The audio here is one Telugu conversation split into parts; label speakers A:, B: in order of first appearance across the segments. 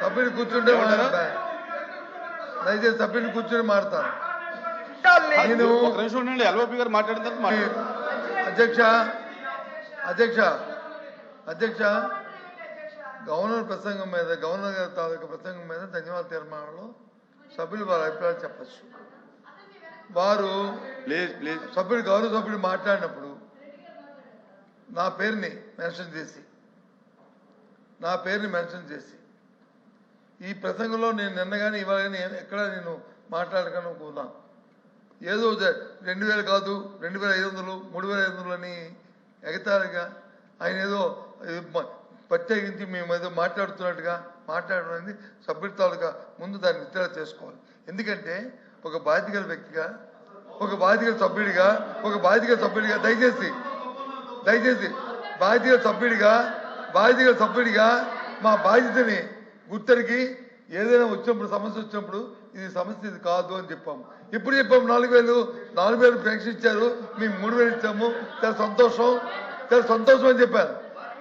A: సభ్యులు కూర్చుంటే దయచేసి సభ్యులు కూర్చొని మాడతాను. నేను
B: ఎల్ఓపి గారు మాట్లాడిన
A: అధ్యక్ష గవర్నర్ ప్రసంగం మీద, గవర్నర్ గారి తాలూకా ప్రసంగం మీద ధన్యవాద తీర్మానంలో సభ్యులు వారి అభిప్రాయాలు చెప్పచ్చు. వారు సభ్యులు గౌరవ సభ్యులు మాట్లాడినప్పుడు నా పేరుని మెన్షన్ చేసి ఈ ప్రసంగంలో నేను నిన్న కానీ ఇవాళ కానీ ఎక్కడ నేను మాట్లాడకనుకున్నా. ఏదో 2000 కాదు 2500 3500 అని ఎగతాళిగా ఆయన ఏదో ప్రత్యేకించి మేము ఏదో మాట్లాడుతున్నట్టుగా మాట్లాడడం అనేది సభ్యుల తాలూకా ముందు దాన్ని విత్డ్రా చేసుకోవాలి. ఎందుకంటే ఒక బాధ్యత వ్యక్తిగా, ఒక బాధ్యత సభ్యుడిగా దయచేసి బాధ్యత సభ్యుడిగా మా బాధ్యతని గుర్తరికి ఏదైనా వచ్చినప్పుడు సమస్య వచ్చినప్పుడు ఇది సమస్య ఇది కాదు అని చెప్పాము. ఇప్పుడు చెప్పాము 4000 పెన్షన్ ఇచ్చారు, మేము 3000 ఇచ్చాము, చాలా సంతోషం అని చెప్పారు.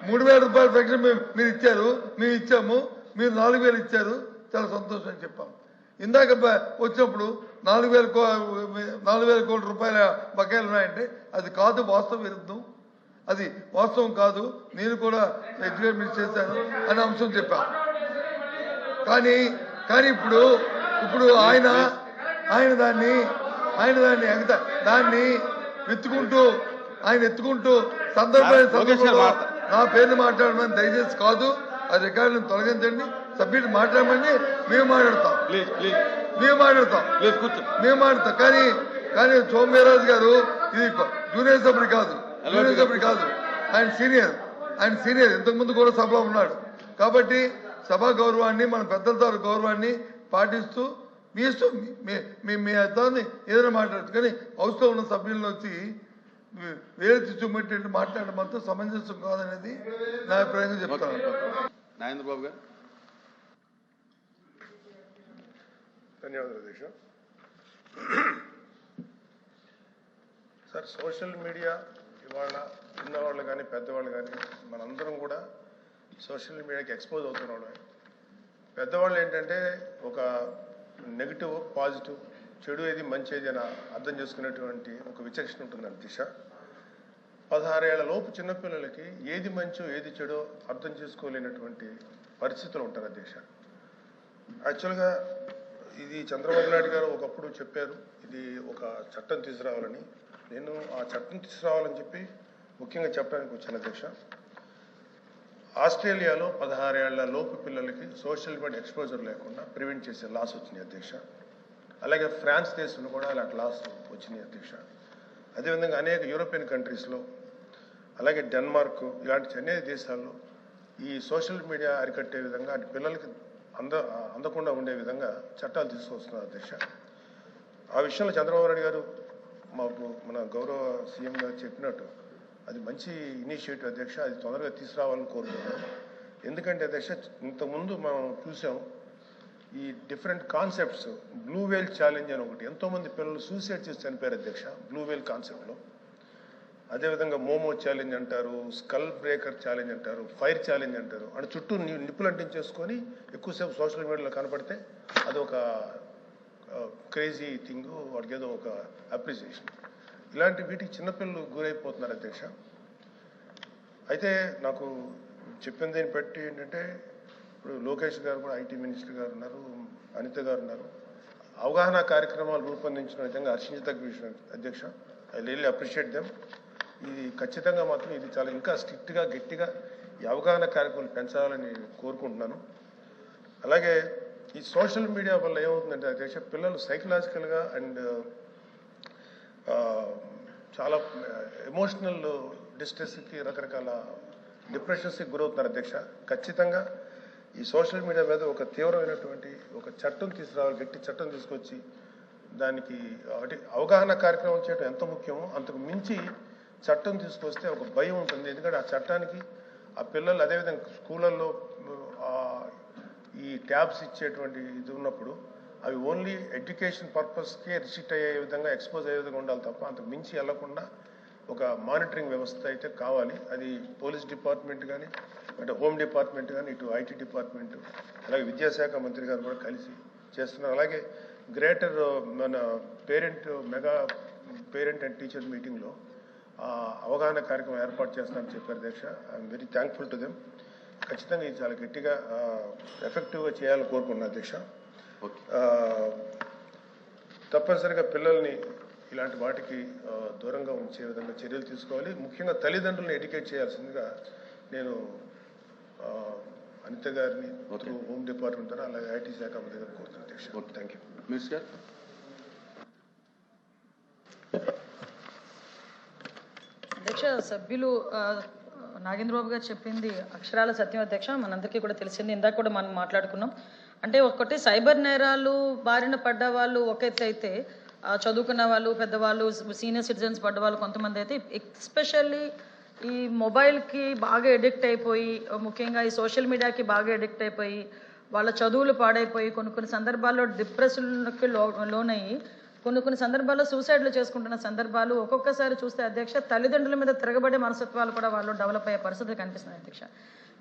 A: 3000 రూపాయల పెన్షన్ మీరు ఇచ్చారు, మేము ఇచ్చాము, మీరు 4000 ఇచ్చారు, చాలా సంతోషం అని చెప్పాము. ఇందాక వచ్చినప్పుడు 4000 కోట్ల రూపాయల బకాయిలు ఉన్నాయంటే అది కాదు, వాస్తవ విరుద్ధం, అది వాస్తవం కాదు, నేను కూడా ఎగ్జిక్యూటివ్ చేశాను అనే అంశం చెప్పాను. కానీ ఇప్పుడు ఆయన దాన్ని ఎత్తుకుంటూ సందర్భంలో నా పేరుని మాట్లాడమని దయచేసి కాదు, ఆ రికార్డులను తొలగించండి, సభ్యులు మాట్లాడమని మేము మాట్లాడతాం. కానీ సోమవీరాజు గారు ఇది జూనియర్ సభ్యుడు కాదు, ఆయన సీనియర్ ఇంతకుముందు కూడా సభలో ఉన్నాడు. కాబట్టి సభా గౌరవాన్ని, మన పెద్దలతో గౌరవాన్ని పాటిస్తూ మీ ఇష్టం, మీ అర్థాన్ని ఏదైనా మాట్లాడచ్చు. కానీ హౌస్లో ఉన్న సభ్యులను వచ్చి వేరే చూపెట్టి మాట్లాడడం అంతా సమంజసం కాదనేది నా అభిప్రాయంగా చెప్తాను.
B: నాగేంద్ర బాబు గారు.
C: ధన్యవాదాలు అధ్యక్ష. సార్, సోషల్ మీడియా ఇవాళ చిన్నవాళ్ళు కానీ పెద్దవాళ్ళు కానీ మనందరం కూడా సోషల్ మీడియాకి ఎక్స్పోజ్ అవుతున్నాం. పెద్దవాళ్ళు ఏంటంటే ఒక నెగిటివ్ పాజిటివ్, చెడు ఏది మంచి ఏది అని అర్థం చేసుకునేటువంటి ఒక విచక్షణ ఉంటుంది అధ్యక్ష. 16 ఏళ్ల లోపు చిన్నపిల్లలకి ఏది మంచో ఏది చెడో అర్థం చేసుకోలేనటువంటి పరిస్థితులు ఉంటారు అధ్యక్ష. యాక్చువల్గా ఇది చంద్రబాబు నాయుడు గారు ఒకప్పుడు చెప్పారు, ఇది ఒక చట్టం తీసుకురావాలని. నేను ఆ చట్టం తీసుకురావాలని చెప్పి ముఖ్యంగా చెప్పడానికి వచ్చాను అధ్యక్ష. ఆస్ట్రేలియాలో 16 ఏళ్ల లోపు పిల్లలకి సోషల్ మీడియా ఎక్స్పోజర్ లేకుండా ప్రివెంట్ చేసే లాస్ వచ్చినాయి అధ్యక్ష. అలాగే ఫ్రాన్స్ దేశంలో కూడా అలాంటి లాస్ వచ్చినాయి అధ్యక్ష. అదేవిధంగా అనేక యూరోపియన్ కంట్రీస్లో, అలాగే డెన్మార్క్ ఇలాంటి అనేక దేశాల్లో ఈ సోషల్ మీడియా అరికట్టే విధంగా అది పిల్లలకి అందకుండా ఉండే విధంగా చట్టాలు తీసుకొస్తున్నారు అధ్యక్ష. ఆ విషయంలో చంద్రబాబు నాయుడు గారు మాకు మన గౌరవ సీఎం గారు చెప్పినట్టు అది మంచి ఇనిషియేటివ్ అధ్యక్ష. అది తొందరగా తీసుకురావాలని కోరుతున్నాను. ఎందుకంటే అధ్యక్ష, ఇంతకుముందు మనం చూసాం ఈ డిఫరెంట్ కాన్సెప్ట్స్. బ్లూ వేల్ ఛాలెంజ్ అని ఒకటి, ఎంతోమంది పిల్లలు సూసైడ్ చేసి చనిపోయారు అధ్యక్ష బ్లూ వేల్ కాన్సెప్ట్లో. అదేవిధంగా మోమో ఛాలెంజ్ అంటారు, స్కల్ బ్రేకర్ ఛాలెంజ్ అంటారు, ఫైర్ ఛాలెంజ్ అంటారు. అంటే చుట్టూ నిప్పులు అంటించేసుకొని ఎక్కువసేపు సోషల్ మీడియాలో కనపడితే అది ఒక క్రేజీ థింగ్, వాడికి ఏదో ఒక అప్రిసియేషన్. ఇలాంటి వీటికి చిన్నపిల్లలు గురైపోతున్నారు అధ్యక్ష. అయితే నాకు చెప్పిన దీన్ని బట్టి ఏంటంటే, ఇప్పుడు లోకేష్ గారు కూడా ఐటీ మినిస్టర్ గారు ఉన్నారు, అనిత గారు ఉన్నారు, అవగాహన కార్యక్రమాలు రూపొందించిన విధంగా హర్షించదగ్గ విషయం అధ్యక్ష. I really appreciate them. ఇది ఖచ్చితంగా మాత్రం ఇది చాలా ఇంకా స్ట్రిక్ట్గా గట్టిగా ఈ అవగాహన కార్యక్రమాలు పెంచాలని కోరుకుంటున్నాను. అలాగే ఈ సోషల్ మీడియా వల్ల ఏమవుతుందంటే అధ్యక్ష, పిల్లలు సైకలాజికల్గా అండ్ చాలా ఎమోషనల్ డిస్ట్రెస్కి, రకరకాల డిప్రెషన్స్కి గురవుతున్నారు అధ్యక్ష. ఖచ్చితంగా ఈ సోషల్ మీడియా మీద ఒక తీవ్రమైనటువంటి ఒక చట్టం తీసుకురావాలి, గట్టి చట్టం తీసుకొచ్చి దానికి అవగాహన కార్యక్రమం చేయడం ఎంత ముఖ్యమో అంతకు మించి చట్టం తీసుకొస్తే ఒక భయం ఉంటుంది. ఎందుకంటే ఆ చట్టానికి ఆ పిల్లలు, అదేవిధంగా స్కూళ్ళల్లో ఈ ట్యాబ్స్ ఇచ్చేటువంటి ఇది ఉన్నప్పుడు అవి ఓన్లీ ఎడ్యుకేషన్ పర్పస్కే రిస్ట్రిక్ట్ అయ్యే విధంగా, ఎక్స్పోజ్ అయ్యే విధంగా ఉండాలి తప్ప అంతకు మించి వెళ్లకుండా ఒక మానిటరింగ్ వ్యవస్థ అయితే కావాలి. అది పోలీస్ డిపార్ట్మెంట్ కానీ అంటే హోమ్ డిపార్ట్మెంట్ కానీ ఇటు ఐటీ డిపార్ట్మెంట్ అలాగే విద్యాశాఖ మంత్రి గారు కూడా కలిసి చేస్తున్నారు. అలాగే గ్రేటర్ మన మెగా పేరెంట్ అండ్ టీచర్ మీటింగ్లో అవగాహన కార్యక్రమం ఏర్పాటు చేస్తామని చెప్పారు అధ్యక్ష. I'm very thankful to them. ఖచ్చితంగా ఇది చాలా గట్టిగా ఎఫెక్టివ్గా చేయాలని కోరుకున్నాను అధ్యక్ష. తప్పనిసరిగా పిల్లల్ని ఇలాంటి వాటికి దూరంగా ఉంచే విధంగా చర్యలు తీసుకోవాలి. ముఖ్యంగా తల్లిదండ్రులను ఎడ్యుకేట్ చేయాల్సిందిగా నేను అనిత గారిని హోమ్ డిపార్ట్మెంట్ ద్వారా అలాగే ఐటీ శాఖ మంత్రి గారు కోరుతున్నాను అధ్యక్ష. Thank you.
B: మినిస్టర్
D: అధ్యక్ష, సభ్యులు నాగేంద్ర బాబు గారు చెప్పింది అక్షరాల సత్యం అధ్యక్ష. మనందరికీ కూడా తెలిసింది, ఇందాక కూడా మనం మాట్లాడుకున్నాం. అంటే ఒకటి సైబర్ నేరాలు బారిన పడ్డ వాళ్ళు ఒక ఎత్తు అయితే, చదువుకున్న వాళ్ళు, పెద్దవాళ్ళు, సీనియర్ సిటిజన్స్ పడ్డవాళ్ళు కొంతమంది అయితే, ఎస్పెషల్లీ ఈ మొబైల్కి బాగా ఎడిక్ట్ అయిపోయి, ముఖ్యంగా ఈ సోషల్ మీడియాకి బాగా ఎడిక్ట్ అయిపోయి వాళ్ళ చదువులు పాడైపోయి కొన్ని సందర్భాల్లో డిప్రెషన్కి లోనయ్యి కొన్ని సందర్భాల్లో సూసైడ్లు చేసుకుంటున్న సందర్భాలు ఒక్కొక్కసారి చూస్తే అధ్యక్ష, తల్లిదండ్రుల మీద తిరగబడే మనస్తత్వాలు కూడా వాళ్ళు డెవలప్ అయ్యే పరిస్థితి కనిపిస్తుంది అధ్యక్ష.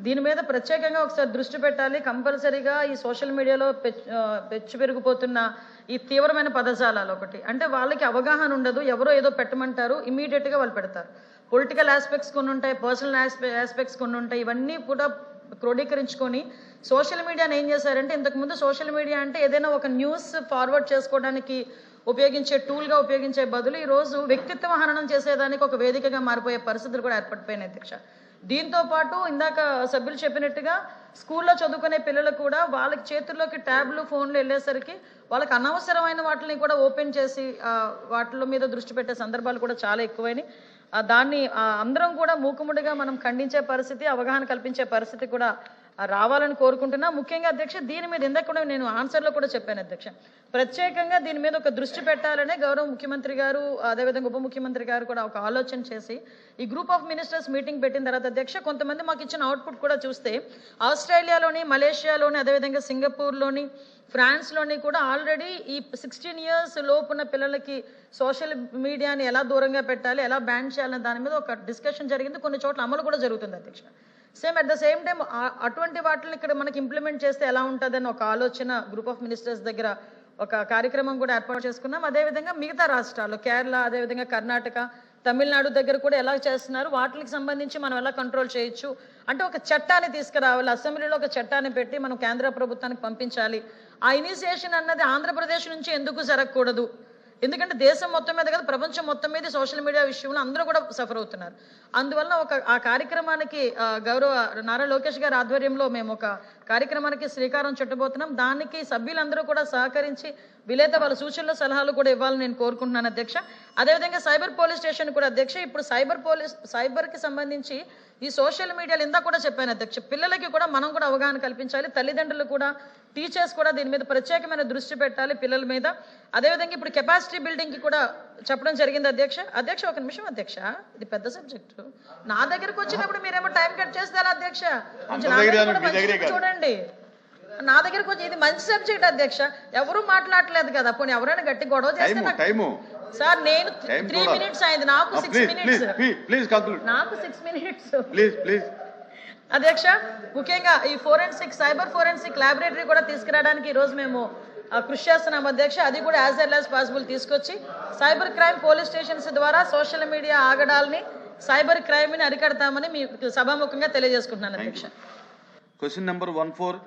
D: దీని మీద ప్రత్యేకంగా ఒకసారి దృష్టి పెట్టాలి. కంపల్సరీగా ఈ సోషల్ మీడియాలో పెచ్చు పెరిగిపోతున్న ఈ తీవ్రమైన పదజాలాలు ఒకటి అంటే వాళ్ళకి అవగాహన ఉండదు, ఎవరో ఏదో పెట్టమంటారు, ఇమీడియట్గా వాళ్ళు పెడతారు. పొలిటికల్ ఆస్పెక్ట్స్ కొన్ని ఉంటాయి, పర్సనల్ ఆస్పెక్ట్స్ కొన్ని ఉంటాయి. ఇవన్నీ కూడా క్రోడీకరించుకొని సోషల్ మీడియాని ఏం చేశారంటే, ఇంతకుముందు సోషల్ మీడియా అంటే ఏదైనా ఒక న్యూస్ ఫార్వర్డ్ చేసుకోవడానికి ఉపయోగించే టూల్గా ఉపయోగించే బదులు ఈరోజు వ్యక్తిత్వ హననం చేసేదానికి ఒక వేదికగా మారిపోయే పరిస్థితులు కూడా ఏర్పడిపోయినాయి అధ్యక్ష. దీంతో పాటు ఇందాక సభ్యులు చెప్పినట్టుగా స్కూల్లో చదువుకునే పిల్లలు కూడా వాళ్ళకి చేతుల్లోకి ట్యాబ్లు, ఫోన్లు వెళ్ళేసరికి వాళ్ళకి అనవసరమైన వాటిని కూడా ఓపెన్ చేసి వాటిల మీద దృష్టి పెట్టే సందర్భాలు కూడా చాలా ఎక్కువైనాయి. దాన్ని అందరం కూడా మూకుముడిగా మనం ఖండించే పరిస్థితి, అవగాహన కల్పించే పరిస్థితి కూడా రావాలని కోరుకుంటున్నా. ముఖ్యంగా అధ్యక్ష, దీని మీద ఇందాక కూడా నేను ఆన్సర్లో కూడా చెప్పాను అధ్యక్ష, ప్రత్యేకంగా దీని మీద ఒక దృష్టి పెట్టాలనే గౌరవ ముఖ్యమంత్రి గారు, అదేవిధంగా ఉప ముఖ్యమంత్రి గారు కూడా ఒక ఆలోచన చేసి ఈ గ్రూప్ ఆఫ్ మినిస్టర్స్ మీటింగ్ పెట్టిన తర్వాత అధ్యక్ష, కొంతమంది మాకు ఇచ్చిన అవుట్పుట్ కూడా చూస్తే ఆస్ట్రేలియాలోని, మలేషియాలోని, అదేవిధంగా సింగపూర్లోని, ఫ్రాన్స్లోని కూడా ఆల్రెడీ ఈ 16 years లోపున్న పిల్లలకి సోషల్ మీడియాని ఎలా దూరంగా పెట్టాలి, ఎలా బ్యాన్ చేయాలనే దాని మీద ఒక డిస్కషన్ జరిగింది. కొన్ని చోట్ల అమలు కూడా జరుగుతుంది అధ్యక్ష. అట్ ద సేమ్ టైం అటువంటి వాటిని ఇక్కడ మనకి ఇంప్లిమెంట్ చేస్తే ఎలా ఉంటుందని ఒక ఆలోచన గ్రూప్ ఆఫ్ మినిస్టర్స్ దగ్గర ఒక కార్యక్రమం కూడా ఏర్పాటు చేసుకున్నాం. అదేవిధంగా మిగతా రాష్ట్రాలు, కేరళ, అదేవిధంగా కర్ణాటక, తమిళనాడు దగ్గర కూడా ఎలా చేస్తున్నారు, వాటికి సంబంధించి మనం ఎలా కంట్రోల్ చేయొచ్చు అంటే ఒక చట్టాన్ని తీసుకురావాలి. అసెంబ్లీలో ఒక చట్టాన్ని పెట్టి మనం కేంద్ర ప్రభుత్వానికి పంపించాలి. ఆ ఇనిషియేషన్ అన్నది ఆంధ్రప్రదేశ్ నుంచి ఎందుకు జరగకూడదు? ఎందుకంటే దేశం మొత్తం మీద కదా, ప్రపంచం మొత్తం మీద సోషల్ మీడియా విషయంలో అందరూ కూడా సఫర్ అవుతున్నారు. అందువల్ల ఆ కార్యక్రమానికి గౌరవ నారా లోకేష్ గారి ఆధ్వర్యంలో మేము ఒక కార్యక్రమానికి శ్రీకారం చుట్టబోతున్నాం. దానికి సభ్యులందరూ కూడా సహకరించి వీలైతే వాళ్ళ సూచనలు, సలహాలు కూడా ఇవ్వాలని నేను కోరుకుంటున్నాను అధ్యక్ష. అదేవిధంగా సైబర్ పోలీస్ స్టేషన్ కూడా అధ్యక్ష, ఇప్పుడు సైబర్కి సంబంధించి ఈ సోషల్ మీడియాలో ఇందా కూడా చెప్పాను అధ్యక్ష, పిల్లలకి కూడా మనం కూడా అవగాహన కల్పించాలి. తల్లిదండ్రులు కూడా, టీచర్స్ కూడా దీని మీద ప్రత్యేకమైన దృష్టి పెట్టాలి పిల్లల మీద. అదేవిధంగా ఇప్పుడు కెపాసిటీ బిల్డింగ్కి కూడా చెప్పడం జరిగింది అధ్యక్ష. ఒక నిమిషం అధ్యక్ష, ఇది పెద్ద సబ్జెక్టు. నా దగ్గరకు వచ్చినప్పుడు మీరేమో టైం కట్ చేస్తారా అధ్యక్ష? చూడండి, నా దగ్గరకు వచ్చి ఇది మంచి సబ్జెక్ట్ అధ్యక్ష, ఎవరు మాట్లాడలేదు కదా, పోనీ ఎవరైనా గట్టి గొడవ చేస్తే సార్, నేను 3 minutes అయింది, నాకు 6 minutes, నాకు 6 minutes అధ్యక్ష. ముఖ్యంగా ఈ సైబర్ ఫోరెన్సిక్ ల్యాబొరేటరీ కూడా తీసుకురావడానికి ఈరోజు మేము కృషి చేస్తున్నాం అధ్యక్ష. అది కూడా యాజ్ ఎర్లీ యాజ్ పాసిబుల్ తీసుకొచ్చి సైబర్ క్రైమ్ పోలీస్ స్టేషన్స్ ద్వారా సోషల్ మీడియా ఆగడాల్ని, సైబర్ క్రైమ్ని అరికడతామని మీకు సభాముఖంగా తెలియజేసుకుంటున్నాను అధ్యక్ష.
B: Question number 14